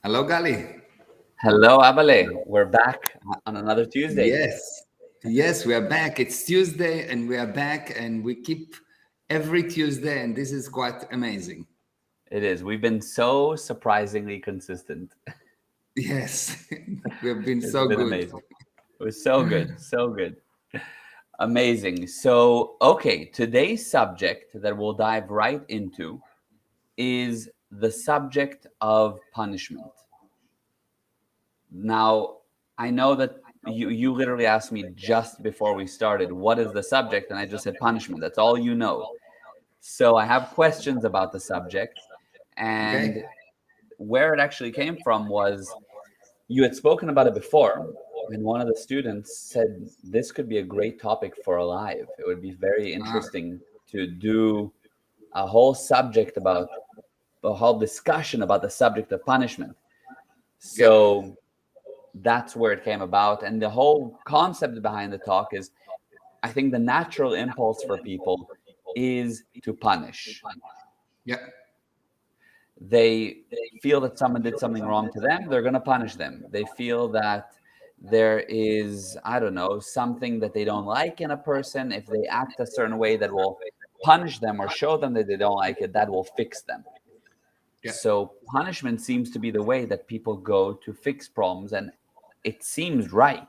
Hello, Gali. Hello, Abale. We're back on another Tuesday. Yes, yes, we are back. It's Tuesday and we are back and we keep every Tuesday, and this is quite amazing. It is. We've been so surprisingly consistent. Yes, we have been It's so been good. amazing. It was so good. So good. Amazing. So, okay, today's subject that we'll dive right into is the subject of punishment. Now, I know that you literally asked me just before we started, what is the subject? And I just said punishment. That's all you know. So I have questions about the subject. And Okay. where it actually came from was you had spoken about it before, and one of the students said this could be a great topic for a live. It would be very Ah, interesting to do a whole subject about a whole discussion about the subject of punishment. yeah. So that's where it came about. And the whole concept behind the talk is I think the natural impulse for people is to punish. Yeah. They feel that someone did something wrong to them, they're going to punish them. They feel that there is, I don't know, something that they don't like in a person. If they act a certain way that will punish them or show them that they don't like it, that will fix them. Yeah. So punishment seems to be the way that people go to fix problems, and it seems right.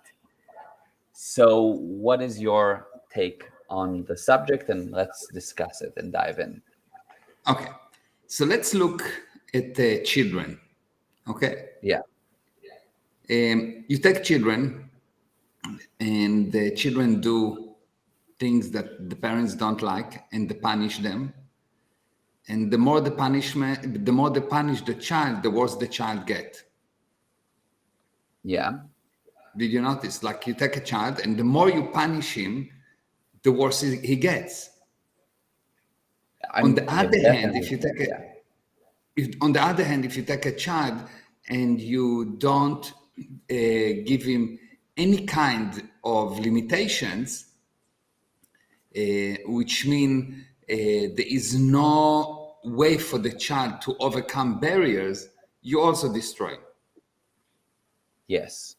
So, what is your take on the subject? And let's discuss it and dive in. Okay. So let's look at the children. Okay. Yeah. You take children, and the children do things that the parents don't like, and they punish them. And the more the punishment, the more they punish the child, the worse the child get. Yeah. Did you notice? Like you take a child, and the more you punish him, the worse he gets. On the It other hand, definitely. if you take a, Yeah. if, on the other hand, if you take a child and you don't give him any kind of limitations, which mean there is no way for the child to overcome barriers, you also destroy. Yes.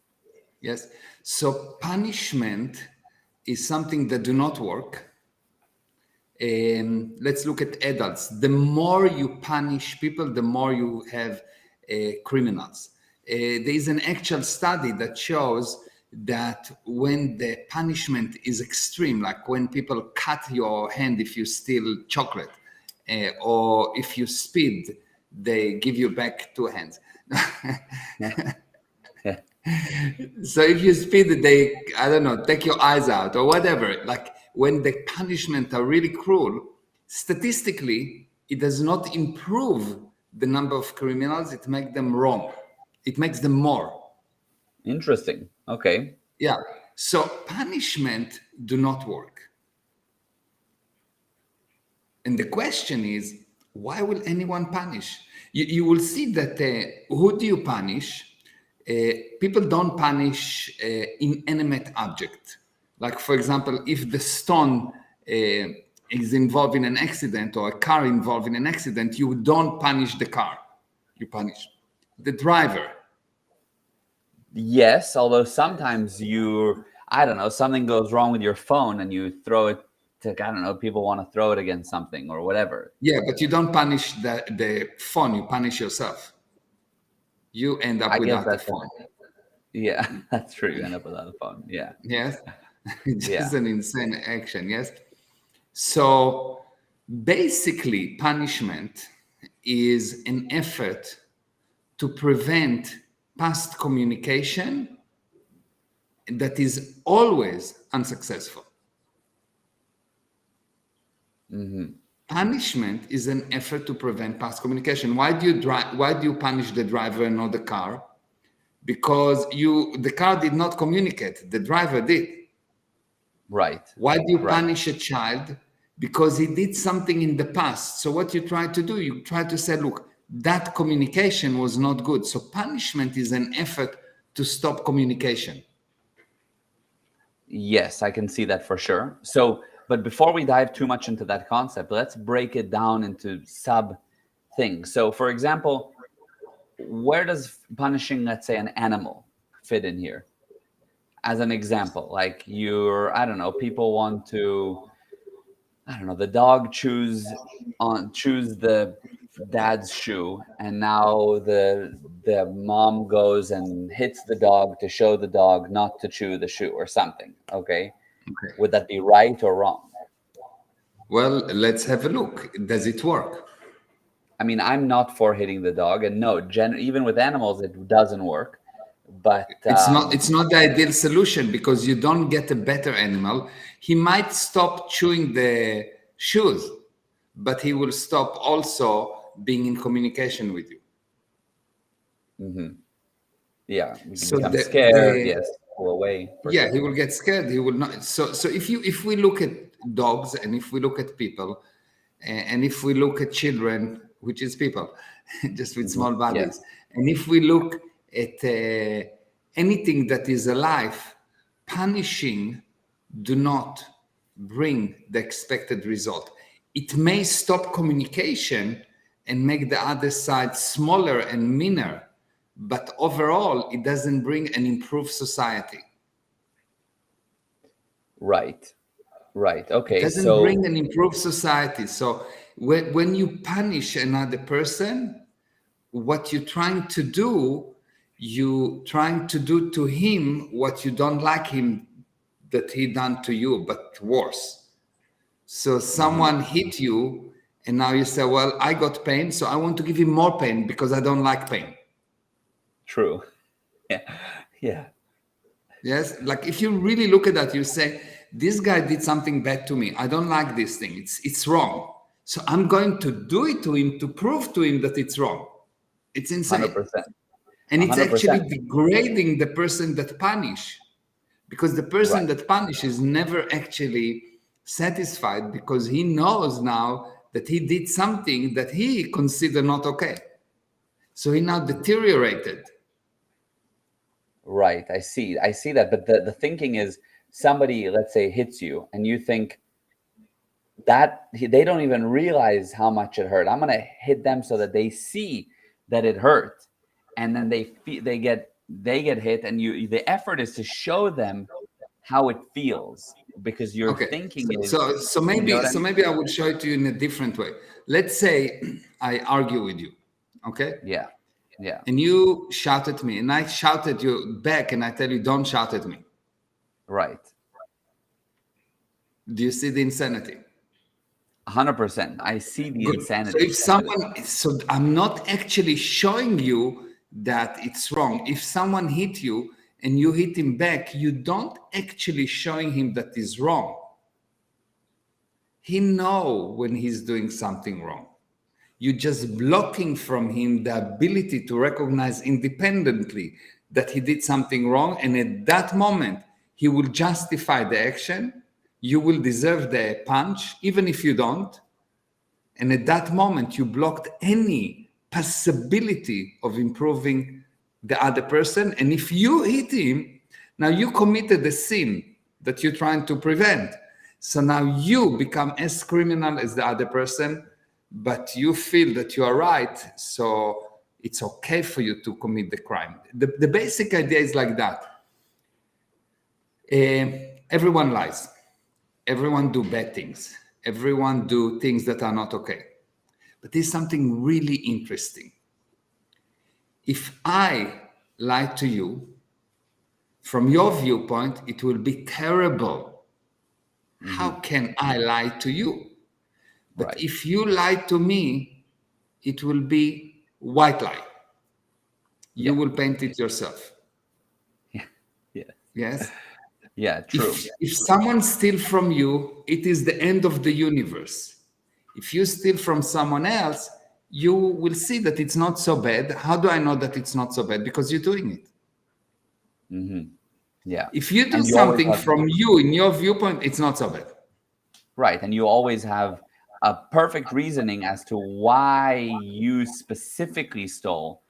Yes. So punishment is something that do not work. Let's look at adults. The more you punish people, the more you have criminals. There is an actual study that shows that when the punishment is extreme, like when people cut your hand if you steal chocolate, or if you speed, they give you back two hands. So if you speed, they, I don't know, take your eyes out or whatever. Like when the punishment are really cruel, statistically, it does not improve the number of criminals. It makes them wrong. It makes them more. Interesting. Okay. Yeah. So punishment do not work. And the question is, why will anyone punish? You will see that who do you punish? People don't punish inanimate object. Like, for example, if the stone is involved in an accident or a car involved in an accident, you don't punish the car. You punish the driver. Yes, although sometimes I don't know, something goes wrong with your phone and you throw it to, I don't know, people want to throw it against something or whatever. Yeah, but you don't punish the phone. You punish yourself. You end up I guess without the that's phone. yeah, that's true. You end up without a phone. Yeah. Yes. It's Yeah. just an insane action. Yes. So basically, punishment is an effort to prevent past communication that is always unsuccessful. Punishment is an effort to prevent past communication. Why do you punish the driver and not the car? Because the car did not communicate, the driver did. Right. Why do you Right. punish a child? Because he did something in the past. So what you try to do, you try to say, look, that communication was not good. So punishment is an effort to stop communication. Yes, I can see that for sure. So, but before we dive too much into that concept, let's break it down into sub things. So, for example, where does punishing, let's say, an animal fit in here? As an example, like I don't know, people want to, I don't know, the dog choose the dad's shoe, and now the mom goes and hits the dog to show the dog not to chew the shoe or something. Okay, would that be right or wrong? Well, let's have a look. Does it work? I mean, I'm not for hitting the dog, and no, even with animals, it doesn't work. But It's not the ideal solution, because you don't get a better animal. He might stop chewing the shoes, but he will stop also being in communication with you. Yeah, you So become scared. Yes, pull away. Yeah, he will get scared. He will not. So if we look at dogs, and if we look at people, and if we look at children, which is people, just with small bodies, and if we look at anything that is alive, punishing do not bring the expected result. It may stop communication and make the other side smaller and meaner, but overall, it doesn't bring an improved society. Right. Okay. It doesn't bring an improved society. So when you punish another person, what you're trying to do, to him what you don't like him that he done to you, but worse. So someone hit you, and now you say, well, I got pain, so I want to give him more pain because I don't like pain. True. Yeah. Yes, like if you really look at that, you say, this guy did something bad to me. I don't like this thing. It's wrong. So I'm going to do it to him to prove to him that it's wrong. It's insane. 100%. And it's 100%. actually degrading the person that punish, because the person that punish is never actually satisfied, because he knows now that he did something that he considered not okay. So he now deteriorated. Right. I see that. But the thinking is, somebody, let's say, hits you, and you think that they don't even realize how much it hurt. I'm going to hit them so that they see that it hurt. And then they get hit, and the effort is to show them how it feels, because you're thinking so maybe I would show it to you in a different way. Let's say I argue with you. Okay? Yeah. And you shout at me, and I shout at you back, and I tell you, don't shout at me. Right. Do you see the insanity? 100%. I see the insanity. So I'm not actually showing you that it's wrong. If someone hit you and you hit him back, you don't actually showing him that is wrong. He know when he's doing something wrong. You're just blocking from him the ability to recognize independently that he did something wrong. And at that moment, he will justify the action. You will deserve the punch, even if you don't. And at that moment, you blocked any possibility of improving the other person. And if you hit him, now you committed a sin that you're trying to prevent. So now you become as criminal as the other person, but you feel that you are right. So it's okay for you to commit the crime. The basic idea is like that. Everyone lies. Everyone do bad things. Everyone do things that are not okay. But there's something really interesting. If I lie to you, from your viewpoint, it will be terrible. How can I lie to you? But if you lie to me, it will be white lie. You will paint it yourself. Yes? Yeah, true. If someone steals from you, it is the end of the universe. If you steal from someone else, you will see that it's not so bad. How do I know that it's not so bad? Because you're doing it. Yeah. If you do something from you, in your viewpoint, it's not so bad. Right. And you always have a perfect reasoning as to why you specifically stole,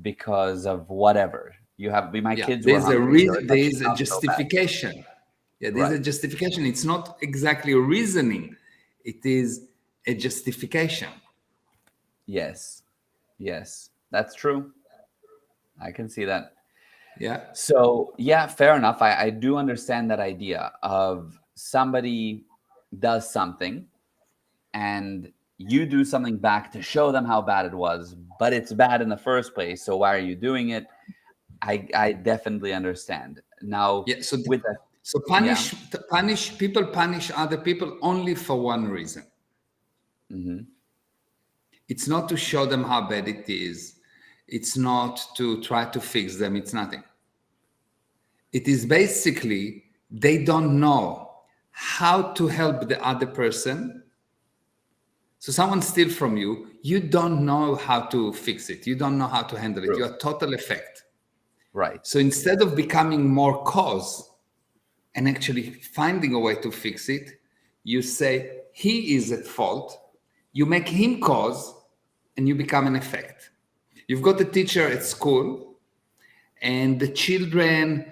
because of whatever. You have kids. There's a justification. There's a justification. It's not exactly a reasoning. It is a justification. Yes, that's true. I can see that. Yeah. So yeah, fair enough. I do understand that idea of somebody does something and you do something back to show them how bad it was, but it's bad in the first place. So why are you doing it? I definitely understand. Now Yeah. So, with that, so yeah. punish people, punish other people only for one reason. Hmm. It's not to show them how bad it is. It's not to try to fix them. It's nothing. It is basically they don't know how to help the other person. So someone steals from you, you don't know how to fix it. You don't know how to handle it. True. You're total effect. Right. So instead of becoming more cause and actually finding a way to fix it, you say he is at fault. You make him cause and you become an effect. You've got a teacher at school and the children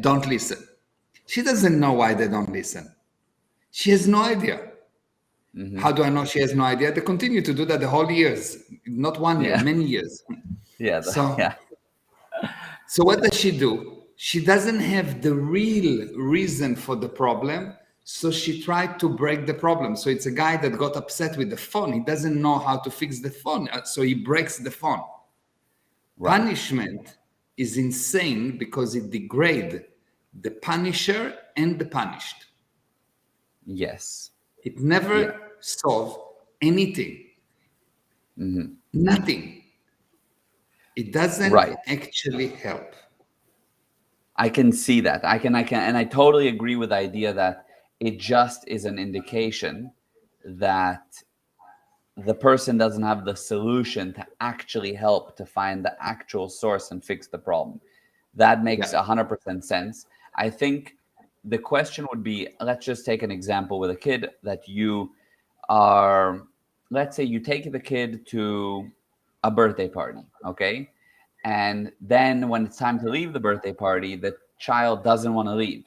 don't listen. She doesn't know why they don't listen. She has no idea. Hmm. How do I know she has no idea? They continue to do that the whole years, not 1 year, Yeah. many years. Yeah. So, Yeah. so what does she do? She doesn't have the real reason for the problem. So she tried to break the problem. So it's a guy that got upset with the phone. He doesn't know how to fix the phone. So he breaks the phone. Right. Punishment is insane because it degrades the punisher and the punished. Yes. It Yeah. never solves anything. Hmm. Nothing. It doesn't Right. actually help. I can see that. And I totally agree with the idea that it just is an indication that the person doesn't have the solution to actually help to find the actual source and fix the problem. That makes Yeah. 100% sense. I think the question would be, let's just take an example with a kid that you are, let's say you take the kid to a birthday party, okay? And then when it's time to leave the birthday party, the child doesn't want to leave.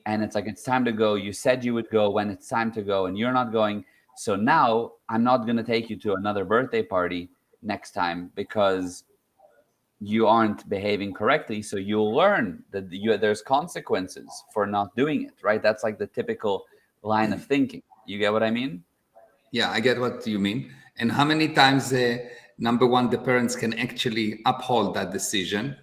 And it's like, it's time to go. You said you would go when it's time to go, and you're not going. So now I'm not going to take you to another birthday party next time because you aren't behaving correctly. So you'll learn that there's consequences for not doing it, right? That's like the typical line of thinking. You get what I mean? Yeah, I get what you mean. And how many times, number one, the parents can actually uphold that decision?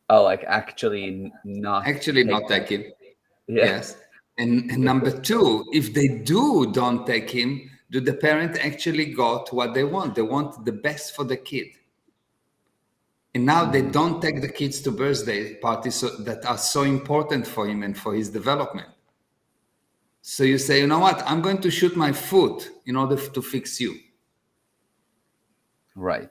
Oh, like actually not Actually, take not them. take him. Yeah. Yes. And number two, if they don't take him, do the parent actually got what they want? They want the best for the kid. And now they Mhm. don't take the kids to birthday parties that are so important for him and for his development. So you say, you know what? I'm going to shoot my foot in order to fix you. Right.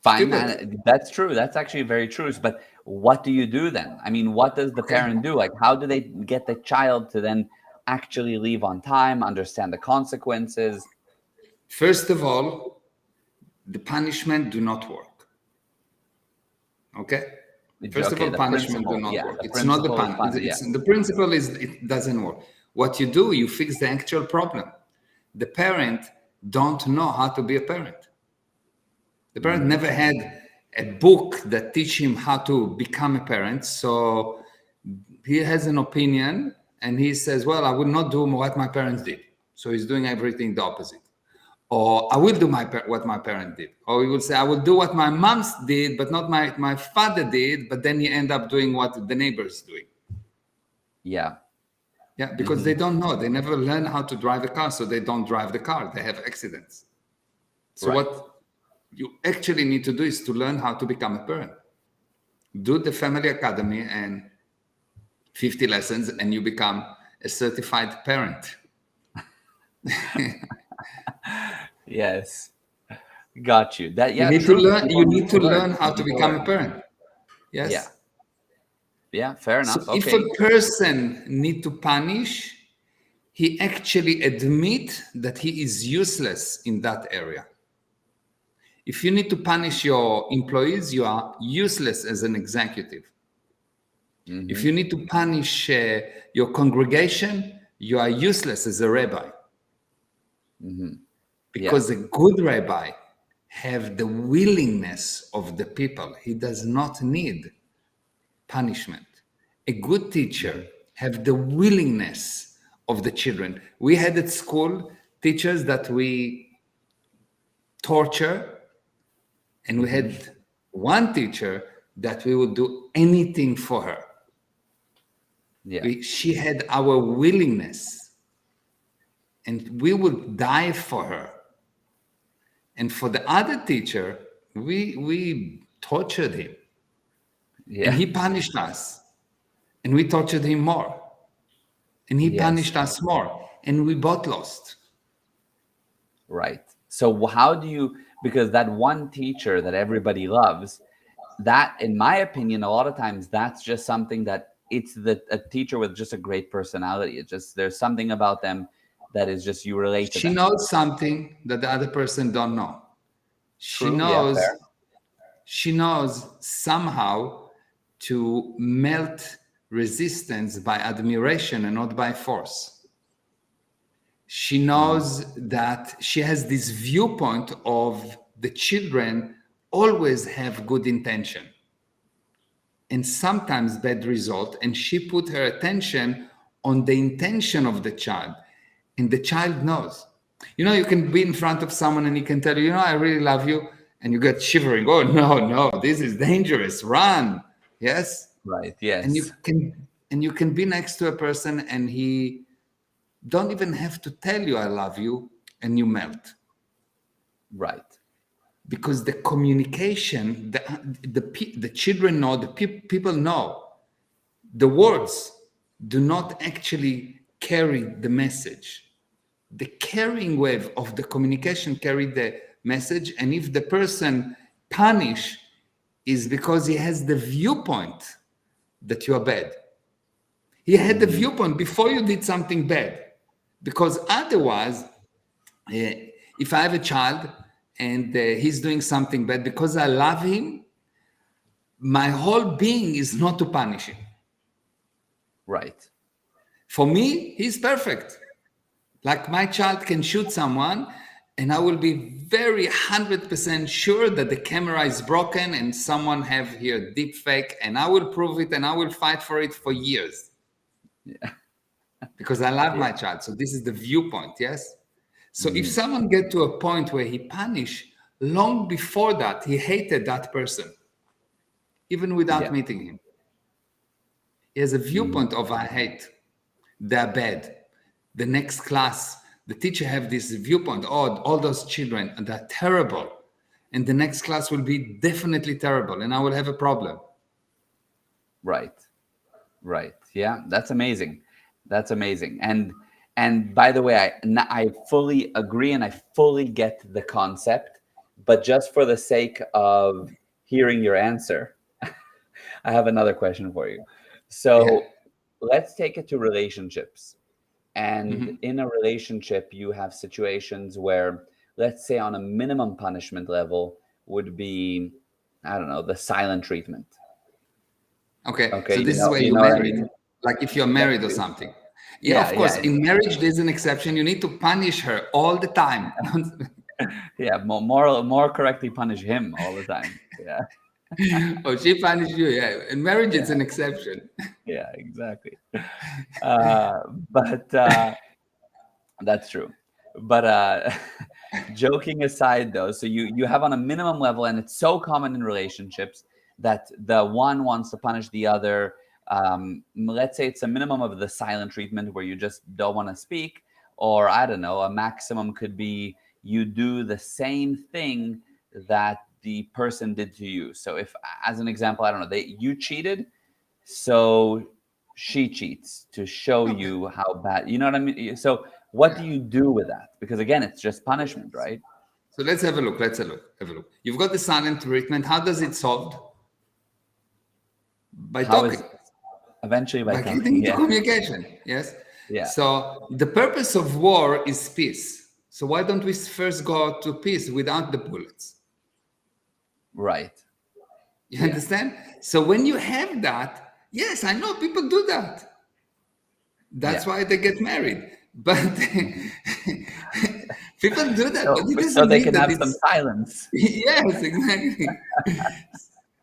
Fine. Stupid. And that's true. That's actually very true. But what do you do then? I mean, what does the Okay. parent do? Like, how do they get the child to then actually leave on time, understand the consequences? First of all, the punishment do not work. Okay. First of Okay, all, the punishment do principle. not Yeah, work. the It's not the principle is pun. fine. Yeah. It's the principle is it doesn't work. What you do, you fix the actual problem. The parent don't know how to be a parent. The parent Mhm. never had a book that teach him how to become a parent. So he has an opinion and he says, well, I will not do what my parents did. So he's doing everything the opposite. Or I will do what my parent did. Or he will say, I will do what my mom's did, but not my father did. But then you end up doing what the neighbor's doing. Yeah. Yeah, because they Hmm. don't know. They never learn how to drive a car, so they don't drive the car. They have accidents. So Right. what you actually need to do is to learn how to become a parent. Do the family academy and 50 lessons, and you become a certified parent. Yes. Got you. That You yeah, need to true. learn. People You need need to to learn. learn They how to need to become a learn. parent. Yeah. Yes. Yeah. Fair So enough. if a Okay. person need to punish, he actually admit that he is useless in that area. If you need to punish your employees, you are useless as an executive. If Hmm. you need to punish your congregation, you are useless as a rabbi. Hmm. Yeah. Because a good rabbi have the willingness of the people. He does not need punishment. A good teacher have the willingness of the children. We had at school teachers that we torture, and we had one teacher that we would do anything for her. Yeah. She had our willingness, and we would die for her. And for the other teacher, we tortured him, Yeah. and he punished us, and we tortured him more, and he Yes. punished us more, and we both lost. Right. So how do you, because that one teacher that everybody loves, that, in my opinion, a lot of times that's just something that it's a teacher with just a great personality. It's just, there's something about them that is just, you relate to She them. knows something that the other person don't know. True, yeah, fair. She knows somehow to melt resistance by admiration and not by force. She knows that she has this viewpoint of the children always have good intention and sometimes bad result, and she put her attention on the intention of the child, and the child knows. You know, you can be in front of someone and he can tell you, you know, I really love you, and you get shivering. Oh no, this is dangerous, run. Yes. Right. Yes. And you can be next to a person and he don't even have to tell you I love you, and you melt. Right. Because the communication, the children know, the people know, the words do not actually carry the message. The carrying wave of the communication carry the message, and if the person punish is because he has the viewpoint that you are bad. He had the viewpoint before you did something bad. Because otherwise, if I have a child and he's doing something bad, because I love him, my whole being is not to punish him. Right. For me, he's perfect. Like my child can shoot someone and I will be very 100% sure that the camera is broken and someone have here deep fake, and I will prove it and I will fight for it for years. Yeah. Because I love my child. So this is the viewpoint, yes? So if someone get to a point where he punish, long before that, he hated that person, even without meeting him. He has a viewpoint of I hate, they're bad. The next class, the teacher have this viewpoint, oh, all those children, they're terrible. And the next class will be definitely terrible, and I will have a problem. Right. Right. Yeah, that's amazing. That's amazing. And by the way, I fully agree and I fully get the concept, but just for the sake of hearing your answer, I have another question for you. So let's take it to relationships. And in a relationship, you have situations where, let's say on a minimum punishment level would be, I don't know, the silent treatment. Okay, so this is where you're married. Like if you're married or something. Yeah, of course. In marriage, there's an exception. You need to punish her all the time. Yeah, more correctly, punish him all the time. Yeah. Oh, she punished you. Yeah, in marriage, it's an exception. Yeah, exactly. But that's true. But joking aside, though, so you have on a minimum level, and it's so common in relationships that the one wants to punish the other. Let's say it's a minimum of the silent treatment where you just don't want to speak, or I don't know, a maximum could be you do the same thing that the person did to you. So if, as an example, I don't know, you cheated, so she cheats to show you how bad, you know what I mean? So what do you do with that? Because again, it's just punishment, right? So let's have a look. Have a look. You've got the silent treatment. How does it solved? By talking. Eventually by talking. Getting into communication. Yes. Yeah. So the purpose of war is peace. So why don't we first go to peace without the bullets? Right. You understand? So when you have that, yes, I know people do that. That's why they get married. But People do that, but it so doesn't they mean can that have some it's silence. yes, exactly.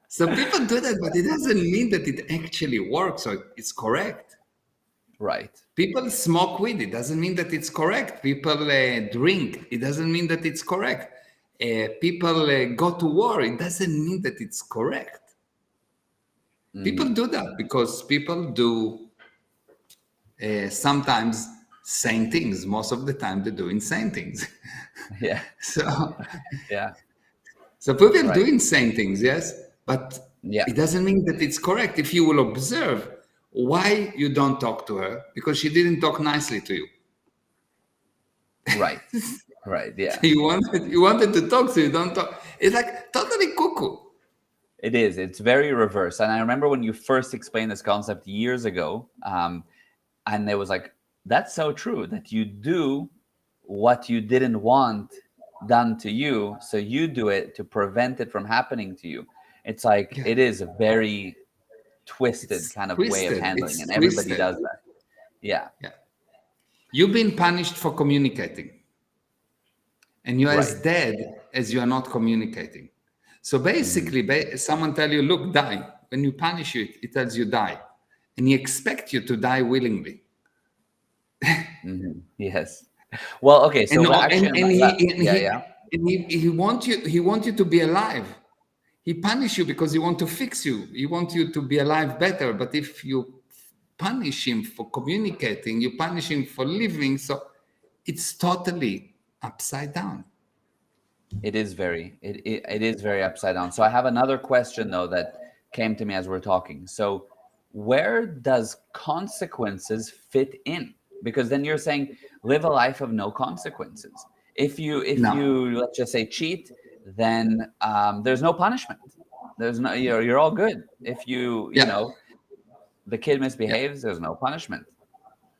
So people do that, but it doesn't mean that it actually works or it's correct. Right. People smoke weed. It doesn't mean that it's correct. People drink. It doesn't mean that it's correct. People go to war. It doesn't mean that it's correct. People do that because people do sometimes sane things. Most of the time, they do insane things. Yeah. So, Yeah. so people do Right. insane things, yes, but Yeah. it doesn't mean that it's correct. If you will observe why you don't talk to her, because she didn't talk nicely to you. Right. Right. Yeah. You wanted to talk, so you don't talk. It's like totally cuckoo. It is. It's very reverse. And I remember when you first explained this concept years ago, and it was like, that's so true that you do what you didn't want done to you. So you do it to prevent it from happening to you. It's like, Yeah, it is a very twisted it's kind of way of twisted. handling, It's and everybody twisted. does that. Yeah. Yeah, you've been punished for communicating, and you're as Right. dead as you are not communicating. So Mhm. basically, someone tell you, "Look, die." When you punish you, it tells you die, and he expect you to die willingly. Yes. Well, okay. So And what oh, actually, and he and yeah, he yeah. and he want you to be alive. He punish you because he want to fix you. He want you to be alive better. But if you punish him for communicating, you punish him for living. So it's totally upside down. It is very upside down. So I have another question though that came to me as we're talking. So where does consequences fit in? Because then you're saying live a life of no consequences. If No. you let's just say cheat, then there's no punishment. There's no you're all good. If you Yeah. know the kid Yeah. misbehaves, there's no punishment.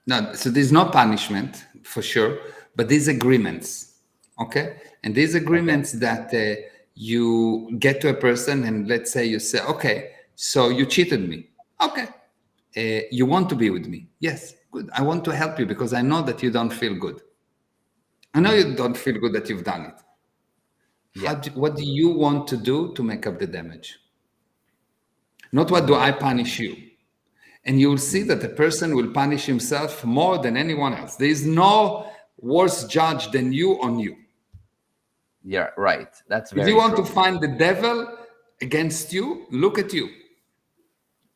No. So there's no punishment for sure, but these agreements, okay? And these Okay. agreements that you get to a person, and let's say you say, okay, so you cheated me. Okay. You want to be with me? Yes. Good. I want to help you because I know that you don't feel good. I know you don't feel good that you've done it. Yeah. What do you want to do to make up the damage? Not what do I punish you. And you will see that the person will punish himself more than anyone else. There is no worse judge than you on you. Yeah, right. That's If you very want to true. find the devil against you, look at you.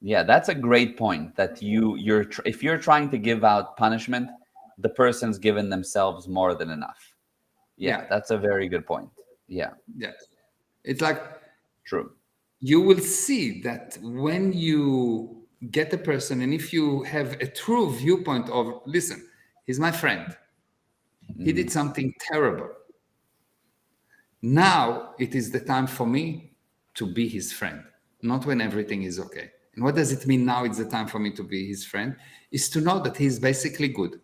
Yeah, that's a great point. That if you're trying to give out punishment, the person's given themselves more than enough. Yeah, Yeah, that's a very good point. Yeah, yes. It's like true. you will see that when you get a person, and if you have a true viewpoint of, listen, he's my friend, he did something terrible. Now it is the time for me to be his friend, not when everything is okay. And what does it mean now it's the time for me to be his friend? Is to know that he's basically good.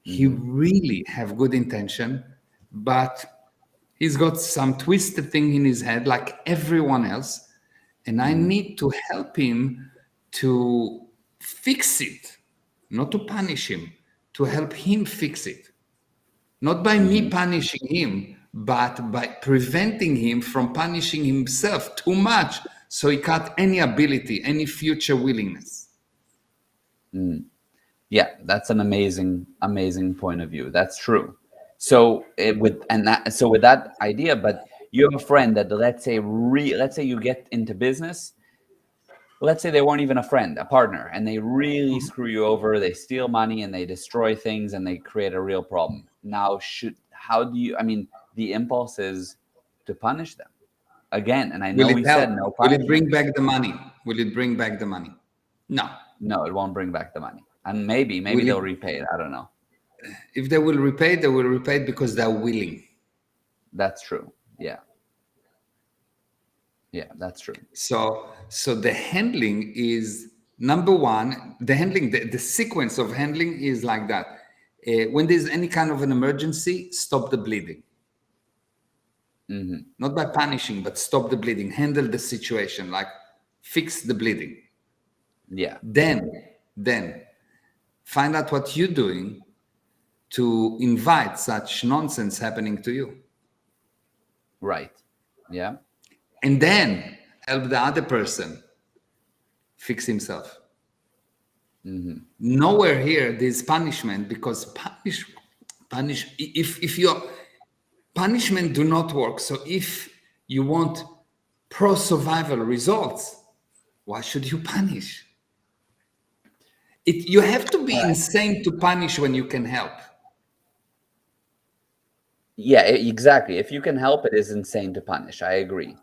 He really have good intention, but he's got some twisted thing in his head like everyone else. And I need to help him to fix it, not to punish him, to help him fix it. Not by me punishing him, but by preventing him from punishing himself too much so he cut any ability, any future willingness. Yeah, that's an amazing point of view. That's true. So with that idea, but you have a friend that let's say you get into business. Let's say they weren't even a friend, a partner, and they really screw you over. They steal money and they destroy things and they create a real problem. Now, how do you? I mean, the impulse is to punish them again. And I Will know it we help? said no Will it punishment. bring back the money? Will it bring back the money? No. No, it won't bring back the money. And maybe Will they'll it? repay it. I don't know. If they will repay it because they're willing. That's true. Yeah. Yeah, that's true. So the handling is number one. The handling, the sequence of handling is like that. When there's any kind of an emergency, stop the bleeding. Not by punishing, but stop the bleeding. Handle the situation, like fix the bleeding. Yeah. Then find out what you're doing to invite such nonsense happening to you. Right. Yeah. And then help the other person fix himself. Nowhere here there's punishment, because if your punishment do not work. So if you want pro-survival results, why should you punish? You have to be insane to punish when you can help. Yeah, exactly. If you can help, it is insane to punish. I agree.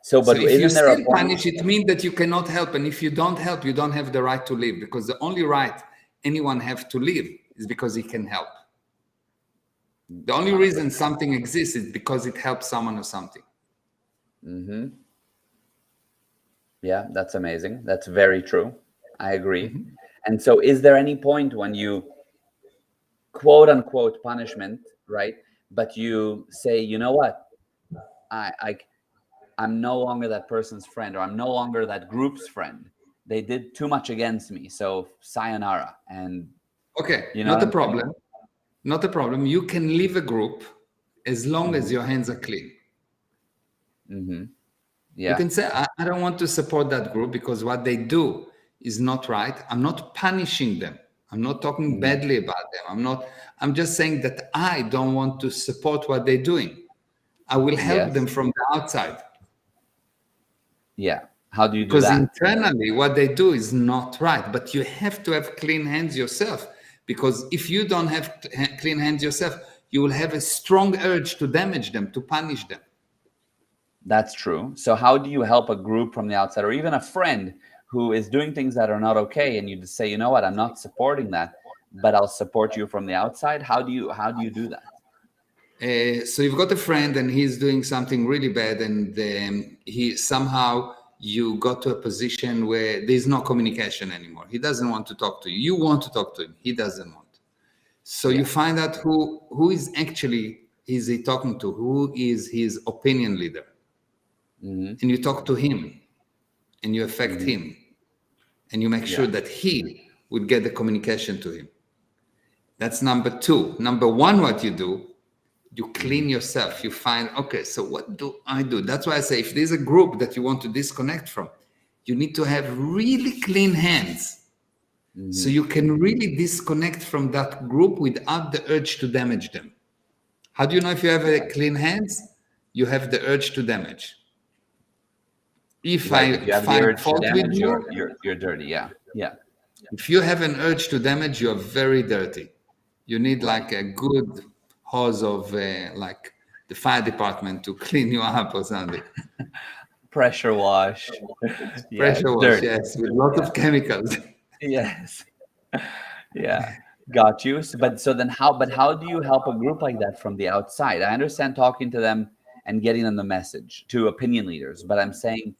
So, So but if you isn't there a still point? punish, it means that you cannot help. And if you don't help, you don't have the right to live, because the only right anyone have to live is because he can help. The only reason something exists is because it helps someone or something. Yeah, that's amazing. That's very true. I agree. And so is there any point when you quote unquote punishment, right? But you say, you know what? I'm no longer that person's friend, or I'm no longer that group's friend. They did too much against me. So sayonara. And Okay, you know not what a I'm saying? problem. Not a problem. You can leave a group as long as your hands are clean. Yeah. You can say, I don't want to support that group because what they do is not right. I'm not punishing them. I'm not talking badly about them. I'm just saying that I don't want to support what they're doing. I will help them from the outside. Yeah. How do you do Because that? internally, what they do is not right. But you have to have clean hands yourself. Because if you don't have clean hands yourself, you will have a strong urge to damage them, to punish them. That's true. So how do you help a group from the outside, or even a friend who is doing things that are not okay, and you just say, you know what, I'm not supporting that, but I'll support you from the outside? How do you do that? So you've got a friend and he's doing something really bad, and he somehow you got to a position where there's no communication anymore. He doesn't want to talk to you. You want to talk to him. He doesn't want. So you find out who is actually is he talking to, who is his opinion leader. And you talk to him and you affect him, and you make sure that he would get the communication to him. That's number two. Number one, what you do, you clean yourself. You find, okay, so what do I do? That's why I say, if there's a group that you want to disconnect from, you need to have really clean hands. So you can really disconnect from that group without the urge to damage them. How do you know if you have a clean hands? You have the urge to damage. If If you have the find urge to fault with damage, you, you're dirty. Yeah. if you have an urge to damage, you're very dirty. You need like a good hose of like the fire department to clean you up or something. Pressure wash. Pressure wash, dirty. yes, with lots of chemicals. Yes. Yeah. Got you. But how do you help a group like that from the outside? I understand talking to them and getting them the message, to opinion leaders, but I'm saying,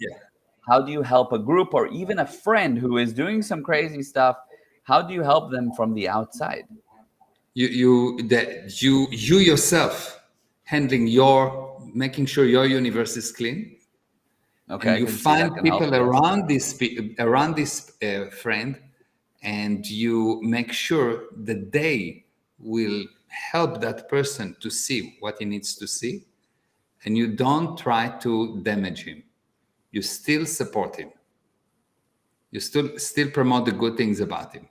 how do you help a group, or even a friend who is doing some crazy stuff? How do you help them from the outside? You yourself handling making sure your universe is clean, Okay, and I you can see that find can help. people around this friend, and you make sure that they will help that person to see what he needs to see, and you don't try to damage him. You still support him. You still promote the good things about him.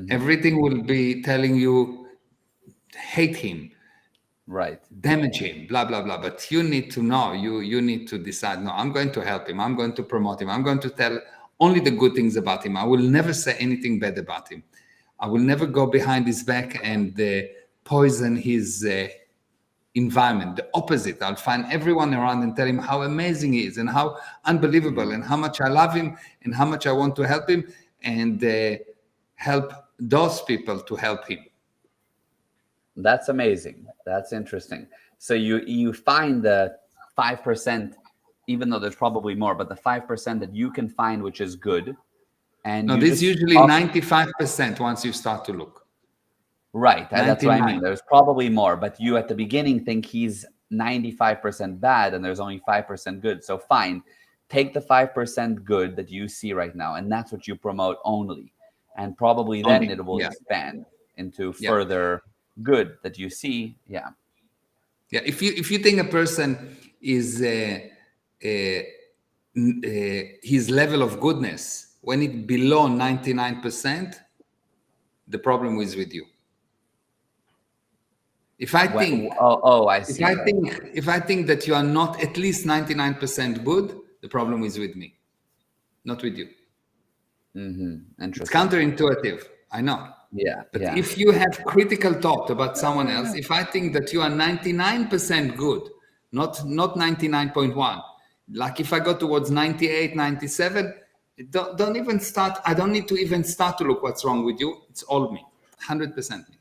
Everything will be telling you hate him, Right. damage him, blah blah blah. But you need to know. You need to decide. No, I'm going to help him. I'm going to promote him. I'm going to tell only the good things about him. I will never say anything bad about him. I will never go behind his back and poison his environment. The opposite. I'll find everyone around and tell him how amazing he is and how unbelievable and how much I love him and how much I want to help him, and help those people to help him. That's amazing. That's interesting. So you find the 5%, even though there's probably more, but the 5% that you can find, which is good. And No, you this just usually 95% once you start to look. Right. That's what I 99. mean. There's probably more, but you at the beginning think he's 95% bad and there's only 5% good. So fine, take the 5% good that you see right now, and that's what you promote only. And probably then Only, it will yeah. expand. into Yeah. further good that you see. Yeah. Yeah, if you think a person is his level of goodness when it below 99%, the problem is with you. If I think I see. if I think that you are not at least 99% good, the problem is with me, not with you. It's Interesting. counterintuitive, I know. Yeah. But Yeah. if you have critical thought about someone else, if I think that you are 99% good, not 99.1, like if I go towards 98, 97, don't even start. I don't need to even start to look what's wrong with you. It's all me, 100% me.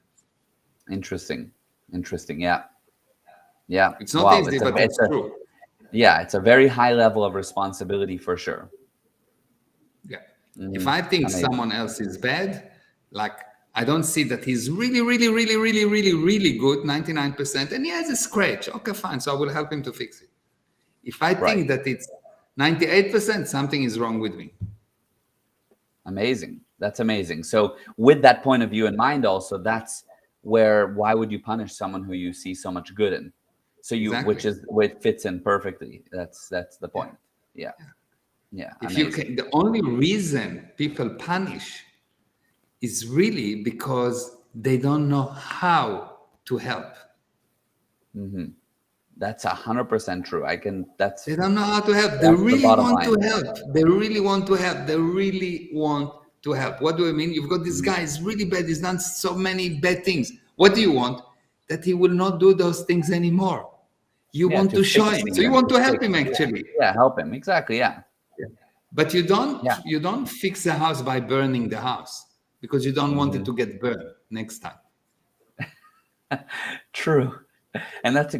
Interesting. Yeah. Yeah. It's not Wow. easy, but it's true. Yeah, it's a very high level of responsibility for sure. Yeah. If I think Amazing. someone else is bad, like I don't see that he's really, really, really, really, really, really good, 99%, and he has a scratch. Okay, fine. So I will help him to fix it. If I think that it's 98%, something is wrong with me. Amazing. That's amazing. So with that point of view in mind, also, that's why would you punish someone who you see so much good in? So Exactly. which fits in perfectly. That's the point. Yeah. If you Amazing. can, the only reason people punish is really because they don't know how to help. That's 100% true. They don't know how to help. They That's the really bottom want to line. help. They really want to help. They really want to help. What do I mean? You've got this guy, he's really bad. He's done so many bad things. What do you want? That he will not do those things anymore. You want to to show him. fixing So you them, want to to help fix- him actually. Yeah, help him. Exactly. Yeah. But you Yeah. don't fix the house by burning the house because you don't want it to get burned next time. True. And that's a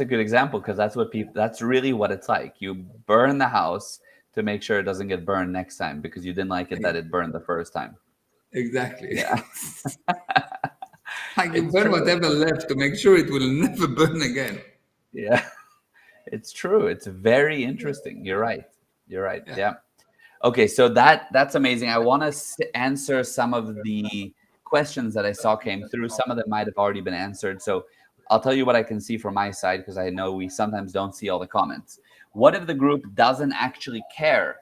good example, because that's really what it's like. You burn the house to make sure it doesn't get burned next time, because you didn't like it that it burned the first time. Exactly. Yeah. Like you It's burn true. whatever left to make sure it will never burn again. Yeah. It's true. It's very interesting. You're right. Yeah. Okay, so that's amazing. I want to answer some of the questions that I saw came through. Some of them might have already been answered. So I'll tell you what I can see from my side, because I know we sometimes don't see all the comments. What if the group doesn't actually care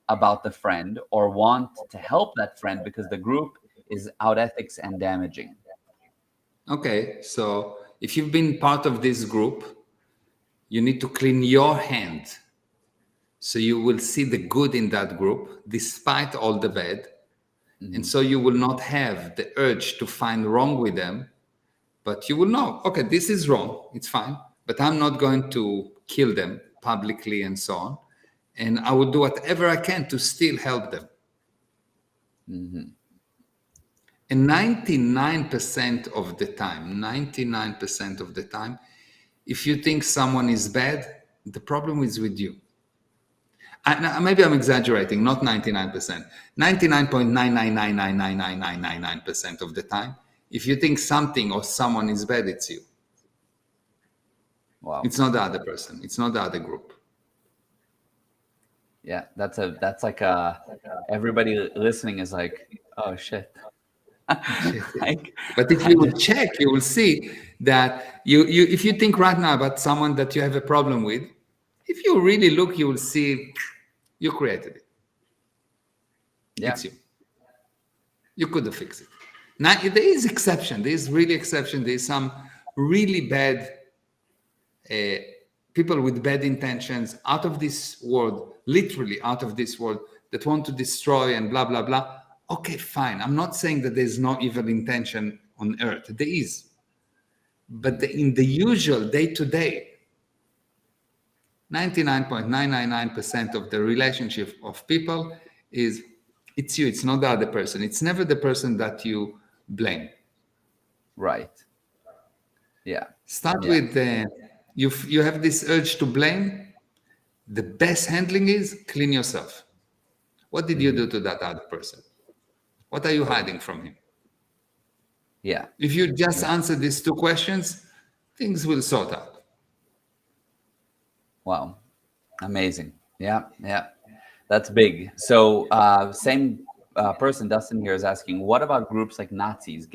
about the friend or want to help that friend because the group is out ethics and damaging? Okay, so if you've been part of this group, you need to clean your hand. So you will see the good in that group despite all the bad. And so you will not have the urge to find wrong with them, but you will know, okay, this is wrong, it's fine, but I'm not going to kill them publicly and so on. And I will do whatever I can to still help them. And 99% of the time, if you think someone is bad, the problem is with you. Maybe I'm exaggerating, not 99%. 99.999999999% of the time, if you think something or someone is bad, it's you. Wow. It's not the other person. It's not the other group. Yeah, that's like everybody listening is like, oh shit. But if you will check, you will see that you if you think right now about someone that you have a problem with, if you really look, you will see you created it. Yeah. It's you. You could have fixed it. Now there is exception. There is really exception. There is some really bad people with bad intentions out of this world, literally out of this world, that want to destroy and blah blah blah. Okay, fine. I'm not saying that there's no evil intention on earth. There is. But in the usual day-to-day, 99.999% of the relationship of people is it's you. It's not the other person. It's never the person that you blame. Right. Yeah. Start with you have this urge to blame. The best handling is clean yourself. What did you do to that other person? What are you hiding from him? Yeah. If you just answer these two questions, things will sort out. Wow. Amazing. Yeah. That's big. So same person, Dustin here, is asking, what about groups like Nazis,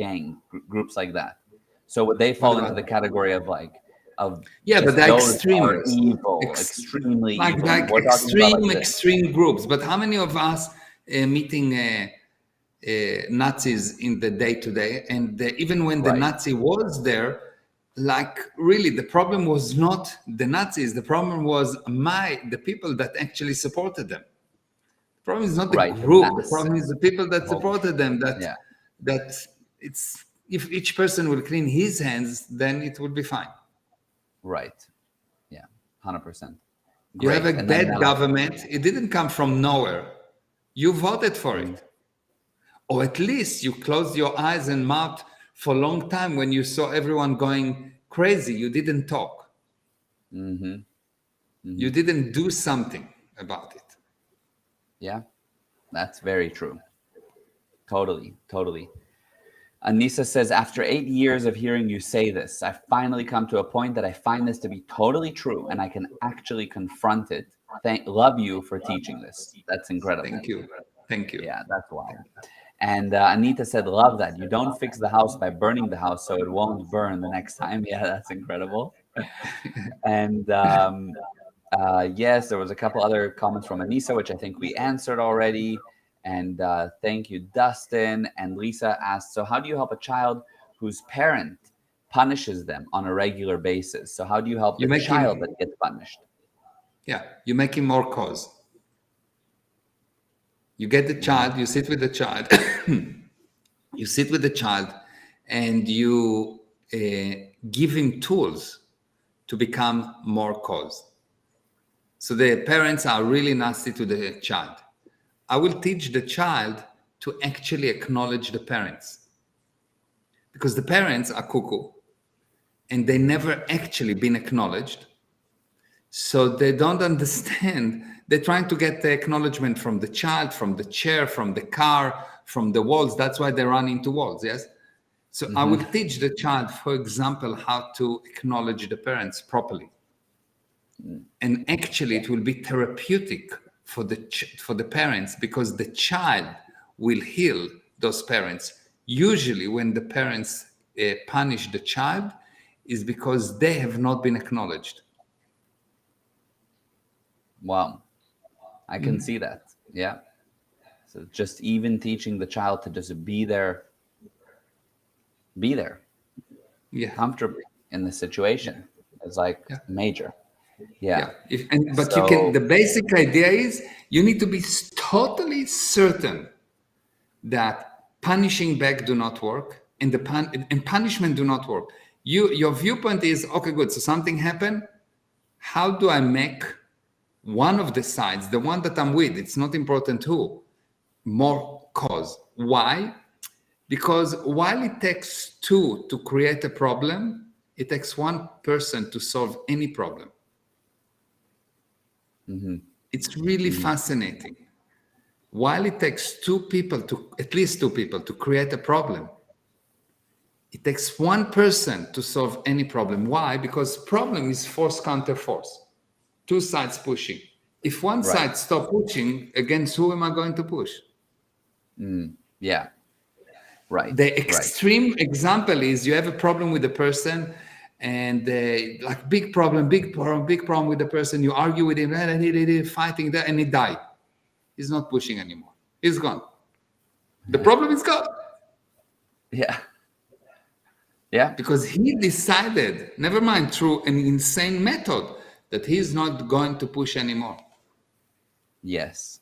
groups like that? So would they fall into the category of Yeah, but just they're those are extremists. evil, extremely like evil? like We're talking about like this. extreme groups. But how many of us meeting Nazis in the day to day? And even when the Right. Nazi was there, like really, the problem was not the Nazis. The problem was the people that actually supported them. The problem is not the Right, the group. The mass. problem is the people that Well, supported them. yeah, That it's if each person will clean his hands, then it will be fine. right. Yeah, 100%. You have Great. a And then bad government. It didn't come from nowhere. You voted for it. Or at least you closed your eyes and mouth for a long time when you saw everyone going crazy. You didn't talk. You didn't do something about it. yeah, that's very true. Totally, totally. Anissa says, after 8 years of hearing you say this, I've finally come to a point that I find this to be totally true and I can actually confront it. Love you for teaching this. That's incredible. Thank you. Thank you. Yeah, that's wild. And Anita said, love that. You don't fix the house by burning the house so it won't burn the next time. Yeah, that's incredible. And yes, there was a couple other comments from Anissa, which I think we answered already. And thank you, Dustin. And Lisa asked, so how do you help a child whose parent punishes them on a regular basis? So how do you help the child that gets punished? Yeah, you make him more cause. You get the child, you sit with the child, and you give him tools to become more cause. So the parents are really nasty to the child. I will teach the child to actually acknowledge the parents, because the parents are cuckoo and they never actually been acknowledged. So they don't understand. They're trying to get the acknowledgement from the child, from the chair, from the car, from the walls. That's why they run into walls, yes? So I will teach the child, for example, how to acknowledge the parents properly. And actually, it will be therapeutic for the parents, because the child will heal those parents. Usually, when the parents punish the child, is because they have not been acknowledged. Wow. I can see that. Yeah. So just even teaching the child to just be there Yeah. comfortably in the situation is like major. Yeah. But you can, the basic idea is you need to be totally certain that punishing back do not work and punishment do not work. Your viewpoint is, okay, good. So something happened. How do I make one of the sides, the one that I'm with, it's not important who, more cause? Why? Because while it takes two to create a problem, it takes one person to solve any problem. It's really fascinating. While it takes at least two people to create a problem, it takes one person to solve any problem. Why? Because problem is force counter force. Two sides pushing. If one side stop pushing, against who am I going to push? Yeah. Right. The extreme example is you have a problem with the person, and like big problem with the person. You argue with him, fighting there, and he died. He's not pushing anymore. He's gone. The problem is gone. Yeah. Yeah. Because he decided, never mind through an insane method, that he's not going to push anymore. Yes.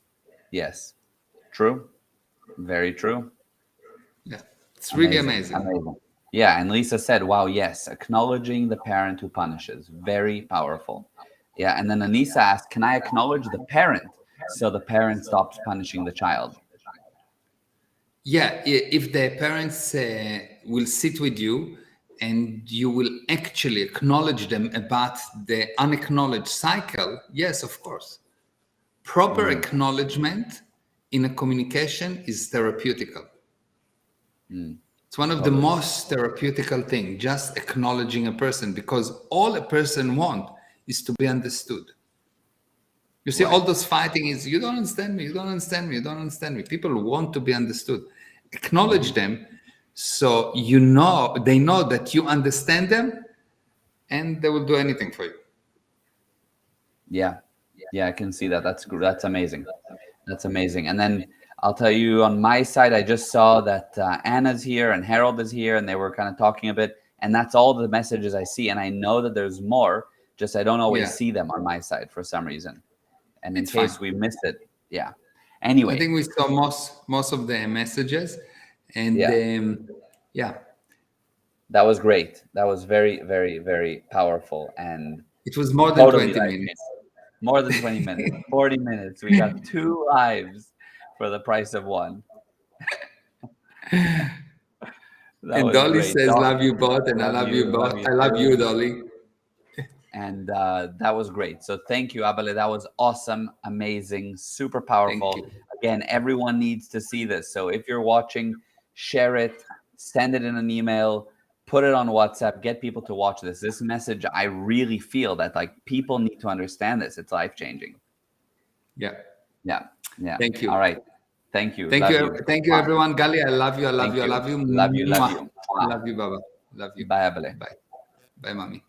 Yes. True. Very true. Yeah. It's really amazing. Yeah. And Lisa said, wow, yes, acknowledging the parent who punishes. Very powerful. Yeah. And then Anissa asked, can I acknowledge the parent so the parent stops punishing the child? Yeah. If the parents will sit with you and you will actually acknowledge them about the unacknowledged cycle, yes, of course. Proper acknowledgement in a communication is therapeutical. It's one of the most therapeutical things, just acknowledging a person, because all a person wants is to be understood. You see, Right. all those fighting is, you don't understand me, you don't understand me, you don't understand me. People want to be understood. Acknowledge them, so they know that you understand them, and they will do anything for you. Yeah, I can see that. That's amazing. That's amazing. And then I'll tell you, on my side, I just saw that Anna's here and Harold is here, and they were kind of talking a bit. And that's all the messages I see. And I know that there's more, just I don't always Yeah, see them on my side for some reason. And in it's fine. case we miss it, yeah. I Anyway, think we saw most of the messages, and yeah, yeah, that was great. That was very, very, very powerful and it was more than totally 20 life changing. minutes. More than 20 minutes, 40 minutes. We got 2 lives for the price of one. That And was Dolly great. says, Dolly, "Love you both," and I love you both. I love you, too. Dolly. And that was great. So thank you, Abale. That was awesome, amazing, super Thank powerful. you. Again, everyone needs to see this. So if you're watching, share it, send it in an email, put it on WhatsApp, get people to watch this. This message, I really feel that like people need to understand this. It's life-changing. Yeah. Yeah. Thank you. All right. Thank you. Thank Love you. you. Thank you, everyone. Gali, I love you. I love Thank you. I you. love you. Love you. Love Mwah. you. I love you, Baba. Love you. Bye, Abale. Bye. Bye, mommy.